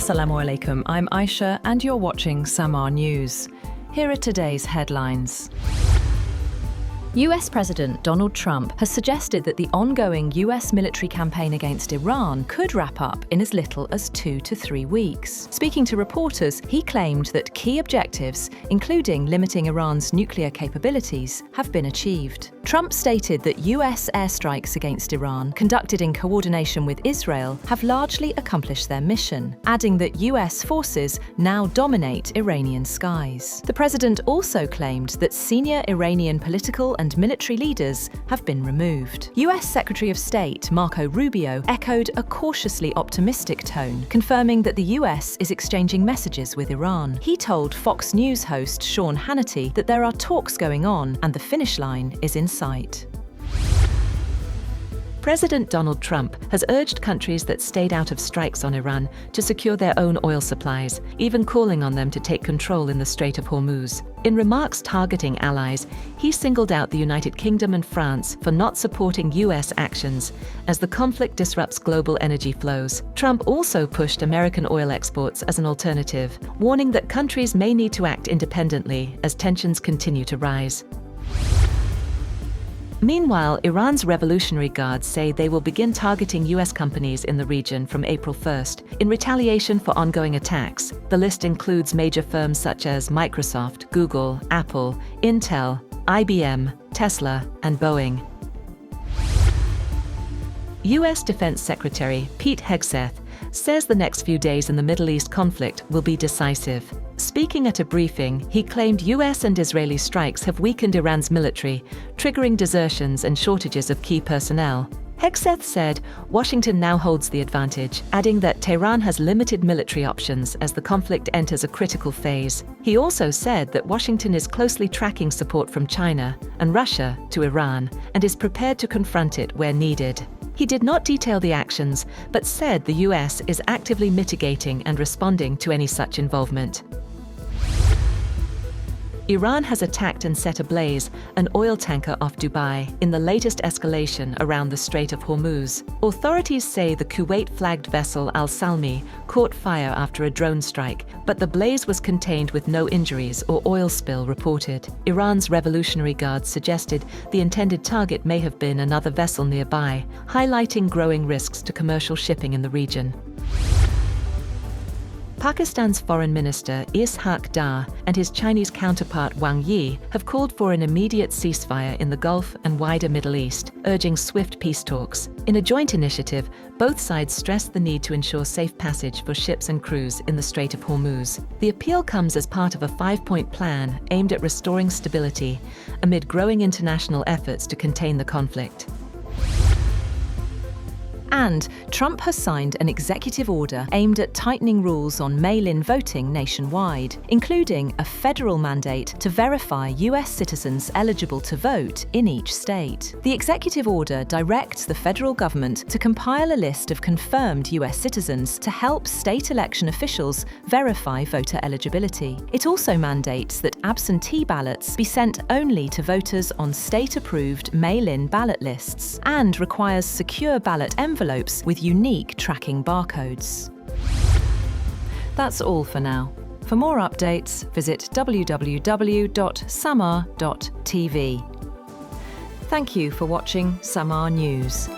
Assalamu alaikum, I'm Aisha and you're watching SAMAA News. Here are today's headlines. US President Donald Trump has suggested that the ongoing US military campaign against Iran could wrap up in as little as 2 to 3 weeks. Speaking to reporters, he claimed that key objectives, including limiting Iran's nuclear capabilities, have been achieved. Trump stated that US airstrikes against Iran, conducted in coordination with Israel, have largely accomplished their mission, adding that US forces now dominate Iranian skies. The president also claimed that senior Iranian political and military leaders have been removed. US Secretary of State Marco Rubio echoed a cautiously optimistic tone, confirming that the US is exchanging messages with Iran. He told Fox News host Sean Hannity that there are talks going on and the finish line is in sight. President Donald Trump has urged countries that stayed out of strikes on Iran to secure their own oil supplies, even calling on them to take control in the Strait of Hormuz. In remarks targeting allies, he singled out the United Kingdom and France for not supporting US actions as the conflict disrupts global energy flows. Trump also pushed American oil exports as an alternative, warning that countries may need to act independently as tensions continue to rise. Meanwhile, Iran's Revolutionary Guards say they will begin targeting US companies in the region from April 1st in retaliation for ongoing attacks. The list includes major firms such as Microsoft, Google, Apple, Intel, IBM, Tesla, and Boeing. US Defense Secretary Pete Hegseth says the next few days in the Middle East conflict will be decisive. Speaking at a briefing, he claimed US and Israeli strikes have weakened Iran's military, triggering desertions and shortages of key personnel. Hegseth said Washington now holds the advantage, adding that Tehran has limited military options as the conflict enters a critical phase. He also said that Washington is closely tracking support from China and Russia to Iran and is prepared to confront it where needed. He did not detail the actions, but said the US is actively mitigating and responding to any such involvement. Iran has attacked and set ablaze an oil tanker off Dubai in the latest escalation around the Strait of Hormuz. Authorities say the Kuwait-flagged vessel Al Salmi caught fire after a drone strike, but the blaze was contained with no injuries or oil spill reported. Iran's Revolutionary Guards suggested the intended target may have been another vessel nearby, highlighting growing risks to commercial shipping in the region. Pakistan's Foreign Minister Ishaq Dar and his Chinese counterpart Wang Yi have called for an immediate ceasefire in the Gulf and wider Middle East, urging swift peace talks. In a joint initiative, both sides stressed the need to ensure safe passage for ships and crews in the Strait of Hormuz. The appeal comes as part of a 5-point plan aimed at restoring stability amid growing international efforts to contain the conflict. And Trump has signed an executive order aimed at tightening rules on mail-in voting nationwide, including a federal mandate to verify US citizens eligible to vote in each state. The executive order directs the federal government to compile a list of confirmed US citizens to help state election officials verify voter eligibility. It also mandates that absentee ballots be sent only to voters on state-approved mail-in ballot lists and requires secure ballot envelopes with unique tracking barcodes. That's all for now. For more updates, visit www.samaa.tv. Thank you for watching SAMAA News.